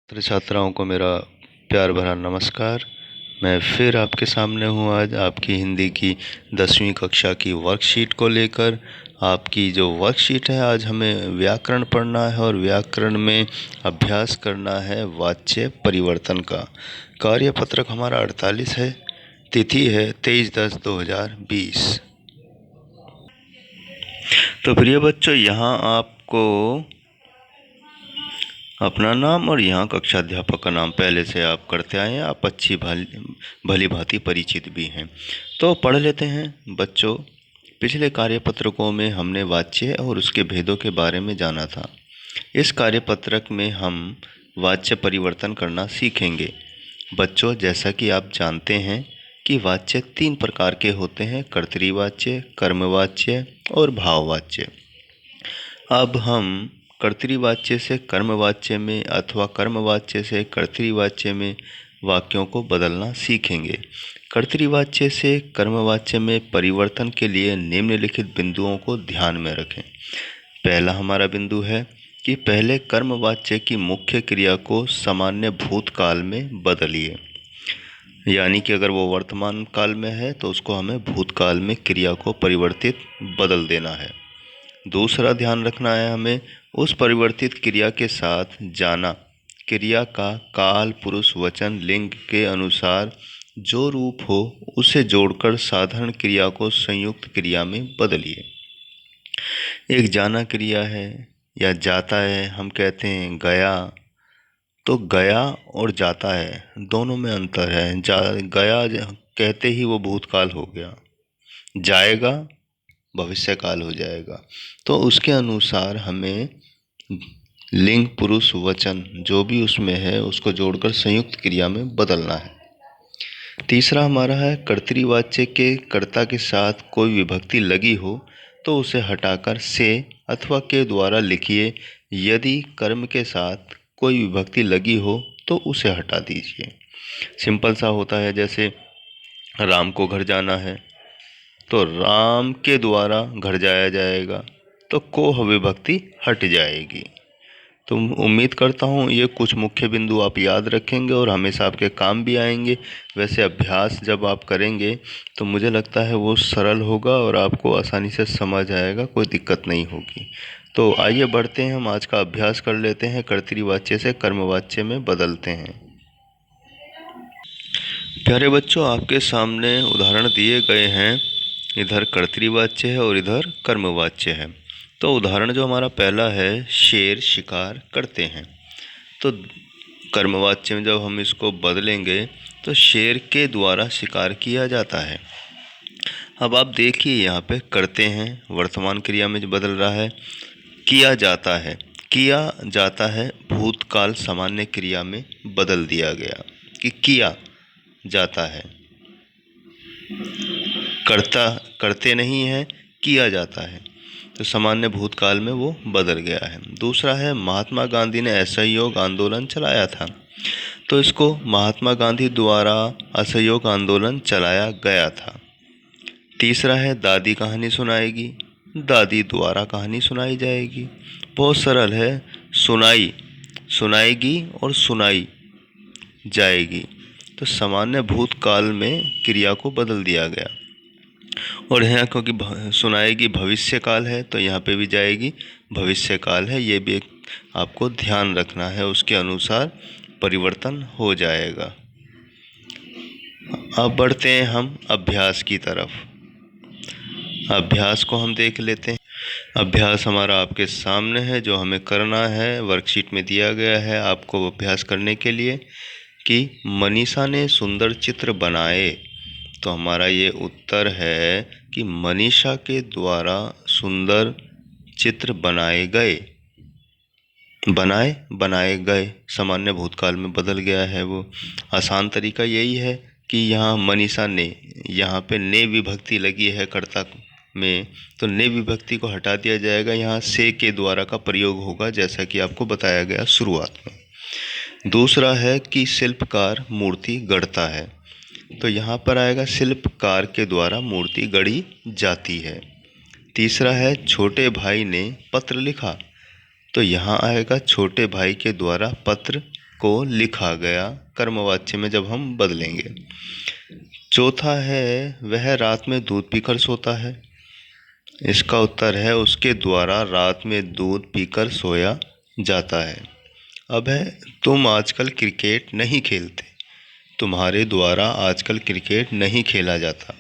छात्र छात्राओं को मेरा प्यार भरा नमस्कार। मैं फिर आपके सामने हूँ आज आपकी हिंदी की 10वीं कक्षा की वर्कशीट को लेकर। आपकी जो वर्कशीट है, आज हमें व्याकरण पढ़ना है और व्याकरण में अभ्यास करना है वाच्य परिवर्तन का। कार्यपत्रक हमारा 48 है, तिथि है 23/10/2020। तो प्रिय बच्चों, यहाँ आपको अपना नाम और यहाँ कक्षा अध्यापक का नाम पहले से आप करते आए हैं, आप अच्छी भली भांति परिचित भी हैं। तो पढ़ लेते हैं बच्चों। पिछले कार्यपत्रकों में हमने वाच्य और उसके भेदों के बारे में जाना था। इस कार्यपत्रक में हम वाच्य परिवर्तन करना सीखेंगे। बच्चों, जैसा कि आप जानते हैं कि वाच्य 3 प्रकार के होते हैं: कर्तृवाच्य, कर्मवाच्य और भाववाच्य। अब हम कर्तृवाच्य से कर्मवाच्य में अथवा कर्मवाच्य से कर्तृवाच्य में वाक्यों को बदलना सीखेंगे। कर्तृवाच्य से कर्मवाच्य में परिवर्तन के लिए निम्नलिखित बिंदुओं को ध्यान में रखें। पहला हमारा बिंदु है कि पहले कर्मवाच्य की मुख्य क्रिया को सामान्य भूतकाल में बदलिए। यानी कि अगर वो वर्तमान काल में है तो उसको हमें भूतकाल में क्रिया को परिवर्तित बदल देना है। दूसरा ध्यान रखना है हमें उस परिवर्तित क्रिया के साथ जाना क्रिया का काल, पुरुष, वचन, लिंग के अनुसार जो रूप हो उसे जोड़कर साधारण क्रिया को संयुक्त क्रिया में बदलिए। एक जाना क्रिया है या जाता है, हम कहते हैं गया, तो गया और जाता है दोनों में अंतर है। गया कहते ही वो भूतकाल हो गया, जाएगा भविष्यकाल हो जाएगा। तो उसके अनुसार हमें लिंग, पुरुष, वचन जो भी उसमें है उसको जोड़कर संयुक्त क्रिया में बदलना है। तीसरा हमारा है कर्तृवाच्य के कर्ता के साथ कोई विभक्ति लगी हो तो उसे हटाकर से अथवा के द्वारा लिखिए। यदि कर्म के साथ कोई विभक्ति लगी हो तो उसे हटा दीजिए। सिंपल सा होता है, जैसे राम को घर जाना है तो राम के द्वारा घर जाया जाएगा, तो को विभक्ति हट जाएगी। तो उम्मीद करता हूँ ये कुछ मुख्य बिंदु आप याद रखेंगे और हमेशा आपके काम भी आएंगे। वैसे अभ्यास जब आप करेंगे तो मुझे लगता है वो सरल होगा और आपको आसानी से समझ आएगा, कोई दिक्कत नहीं होगी। तो आइए बढ़ते हैं, हम आज का अभ्यास कर लेते हैं। कर्तृवाच्य से कर्मवाच्य में बदलते हैं। प्यारे बच्चों, आपके सामने उदाहरण दिए गए हैं। इधर कर्तृवाच्य है और इधर कर्मवाच्य है। तो उदाहरण जो हमारा पहला है, शेर शिकार करते हैं। तो कर्मवाच्य में जब हम इसको बदलेंगे तो शेर के द्वारा शिकार किया जाता है। अब आप देखिए यहाँ पे करते हैं वर्तमान क्रिया में जो बदल रहा है, किया जाता है। किया जाता है भूतकाल सामान्य क्रिया में बदल दिया गया कि किया जाता है। करता करते नहीं है, किया जाता है, तो सामान्य भूतकाल में वो बदल गया है। दूसरा है महात्मा गांधी ने असहयोग आंदोलन चलाया था, तो इसको महात्मा गांधी द्वारा असहयोग आंदोलन चलाया गया था। तीसरा है दादी कहानी सुनाएगी, दादी द्वारा कहानी सुनाई जाएगी। बहुत सरल है, सुनाई सुनाएगी और सुनाई जाएगी, तो सामान्य भूतकाल में क्रिया को बदल दिया गया। और यहाँ क्योंकि सुनाएगी भविष्य काल है तो यहाँ पे भी जाएगी भविष्य काल है, ये भी एक आपको ध्यान रखना है, उसके अनुसार परिवर्तन हो जाएगा। अब बढ़ते हैं हम अभ्यास की तरफ। अभ्यास को हम देख लेते हैं। अभ्यास हमारा आपके सामने है, जो हमें करना है वर्कशीट में दिया गया है आपको अभ्यास करने के लिए कि मनीषा ने सुंदर चित्र बनाए। तो हमारा ये उत्तर है कि मनीषा के द्वारा सुंदर चित्र बनाए गए। बनाए गए सामान्य भूतकाल में बदल गया है वो। आसान तरीका यही है कि यहाँ मनीषा ने, यहाँ पे ने विभक्ति लगी है कर्ता में, तो ने विभक्ति को हटा दिया जाएगा, यहाँ से के द्वारा का प्रयोग होगा जैसा कि आपको बताया गया शुरुआत में। दूसरा है कि शिल्पकार मूर्ति गढ़ता है, तो यहाँ पर आएगा शिल्पकार के द्वारा मूर्ति गढ़ी जाती है। तीसरा है छोटे भाई ने पत्र लिखा, तो यहाँ आएगा छोटे भाई के द्वारा पत्र को लिखा गया कर्मवाच्य में जब हम बदलेंगे। चौथा है वह रात में दूध पीकर सोता है। इसका उत्तर है उसके द्वारा रात में दूध पीकर सोया जाता है। अब है तुम आजकल क्रिकेट नहीं खेलते। तुम्हारे द्वारा आजकल क्रिकेट नहीं खेला जाता।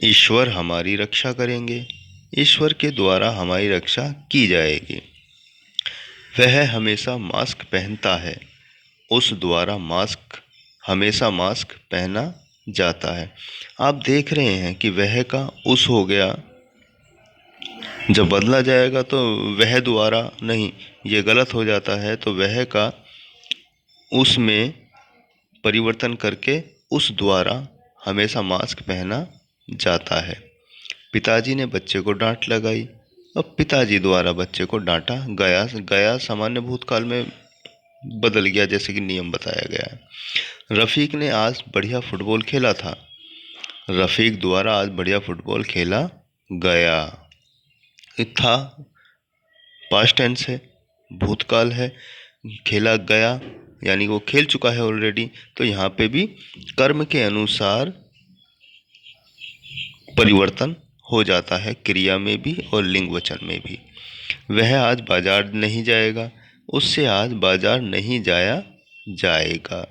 ईश्वर हमारी रक्षा करेंगे। ईश्वर के द्वारा हमारी रक्षा की जाएगी। वह हमेशा मास्क पहनता है। उस द्वारा हमेशा मास्क पहना जाता है। आप देख रहे हैं कि वह का उस हो गया, जब बदला जाएगा तो वह द्वारा नहीं, ये गलत हो जाता है। तो वह का उसमें परिवर्तन करके उस द्वारा हमेशा मास्क पहना जाता है। पिताजी ने बच्चे को डांट लगाई। अब पिताजी द्वारा बच्चे को डांटा गया। गया सामान्य भूतकाल में बदल गया, जैसे कि नियम बताया गया है। रफ़ीक ने आज बढ़िया फुटबॉल खेला था। रफ़ीक द्वारा आज बढ़िया फुटबॉल खेला गया। था पास्ट टेंस है, भूतकाल है, खेला गया यानी वो खेल चुका है ऑलरेडी। तो यहाँ पे भी कर्म के अनुसार परिवर्तन हो जाता है, क्रिया में भी और लिंग वचन में भी। वह आज बाजार नहीं जाएगा। उससे आज बाजार नहीं जाया जाएगा।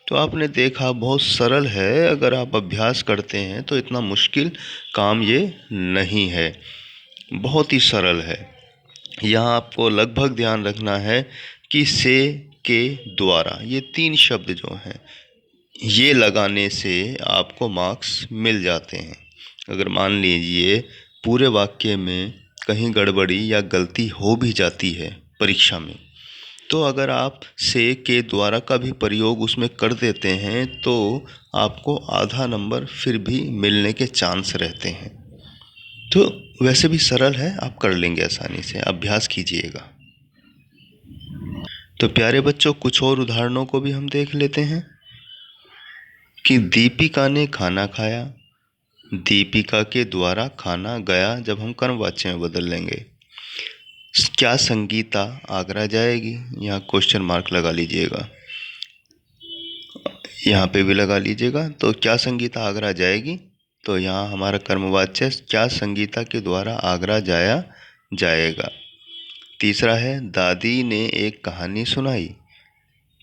तो आपने देखा बहुत सरल है, अगर आप अभ्यास करते हैं तो इतना मुश्किल काम ये नहीं है, बहुत ही सरल है। यहाँ आपको लगभग ध्यान रखना है कि से, के, द्वारा, ये 3 शब्द जो हैं ये लगाने से आपको मार्क्स मिल जाते हैं। अगर मान लीजिए पूरे वाक्य में कहीं गड़बड़ी या गलती हो भी जाती है परीक्षा में, तो अगर आप से, के, द्वारा का भी प्रयोग उसमें कर देते हैं तो आपको आधा नंबर फिर भी मिलने के चांस रहते हैं। तो वैसे भी सरल है, आप कर लेंगे आसानी से, अभ्यास कीजिएगा। तो प्यारे बच्चों, कुछ और उदाहरणों को भी हम देख लेते हैं कि दीपिका ने खाना खाया। दीपिका के द्वारा खाना गया जब हम कर्मवाच्य में बदल लेंगे। क्या संगीता आगरा जाएगी? यहाँ क्वेश्चन मार्क लगा लीजिएगा, यहाँ पे भी लगा लीजिएगा। तो क्या संगीता आगरा जाएगी? तो यहाँ हमारा कर्मवाच्य क्या संगीता के द्वारा आगरा जाया जाएगा। तीसरा है दादी ने एक कहानी सुनाई।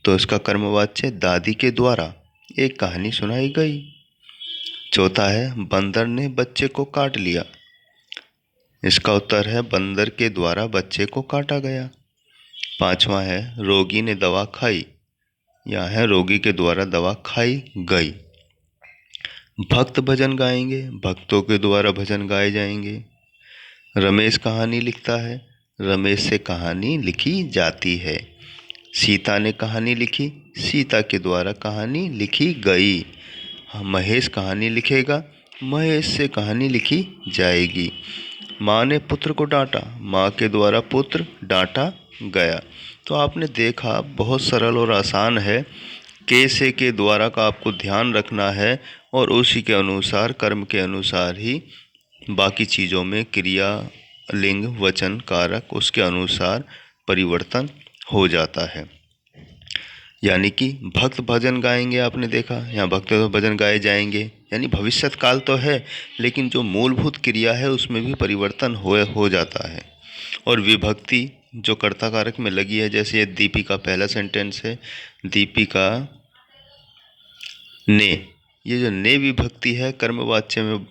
तो इसका कर्मवाच्य दादी के द्वारा एक कहानी सुनाई गई। चौथा है बंदर ने बच्चे को काट लिया। इसका उत्तर है बंदर के द्वारा बच्चे को काटा गया। पांचवा है रोगी ने दवा खाई। यहाँ है रोगी के द्वारा दवा खाई गई। भक्त भजन गाएंगे, भक्तों के द्वारा भजन गाए जाएंगे। रमेश कहानी लिखता है, रमेश से कहानी लिखी जाती है। सीता ने कहानी लिखी, सीता के द्वारा कहानी लिखी गई। महेश कहानी लिखेगा, महेश से कहानी लिखी जाएगी। माँ ने पुत्र को डांटा, माँ के द्वारा पुत्र डांटा गया। तो आपने देखा बहुत सरल और आसान है। के से के द्वारा का आपको ध्यान रखना है और उसी के अनुसार, कर्म के अनुसार ही बाकी चीज़ों में क्रिया, लिंग, वचन, कारक उसके अनुसार परिवर्तन हो जाता है। यानी कि भक्त भजन गाएंगे, आपने देखा यहाँ भक्त भजन गाए जाएंगे, यानी भविष्यत काल तो है लेकिन जो मूलभूत क्रिया है उसमें भी परिवर्तन हो जाता है। और विभक्ति जो कर्ता कारक में लगी है, जैसे ये दीपिका पहला सेंटेंस है, दीपिका ने, ये जो ने विभक्ति है कर्मवाच्य में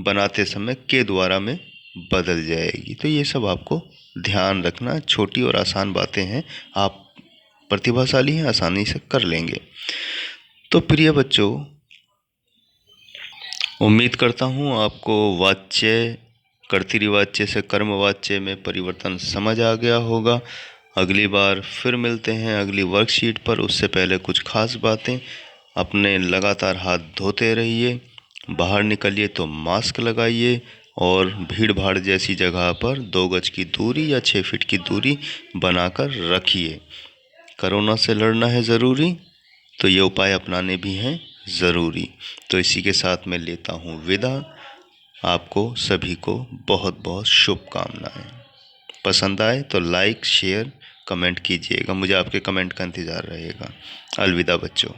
बनाते समय के द्वारा में बदल जाएगी। तो ये सब आपको ध्यान रखना, छोटी और आसान बातें हैं, आप प्रतिभाशाली हैं, आसानी से कर लेंगे। तो प्रिय बच्चों, उम्मीद करता हूँ आपको वाच्य, कर्तृवाच्य से कर्मवाच्य में परिवर्तन समझ आ गया होगा। अगली बार फिर मिलते हैं अगली वर्कशीट पर। उससे पहले कुछ खास बातें, अपने लगातार हाथ धोते रहिए, बाहर निकलिए तो मास्क लगाइए और भीड़ भाड़ जैसी जगह पर 2 गज की दूरी या 6 फीट की दूरी बनाकर रखिए। कोरोना से लड़ना है ज़रूरी, तो ये उपाय अपनाने भी हैं ज़रूरी। तो इसी के साथ मैं लेता हूँ विदा। आपको सभी को बहुत बहुत शुभकामनाएं। पसंद आए तो लाइक, शेयर कमेंट कीजिएगा। मुझे आपके कमेंट का इंतज़ार रहेगा। अलविदा बच्चों।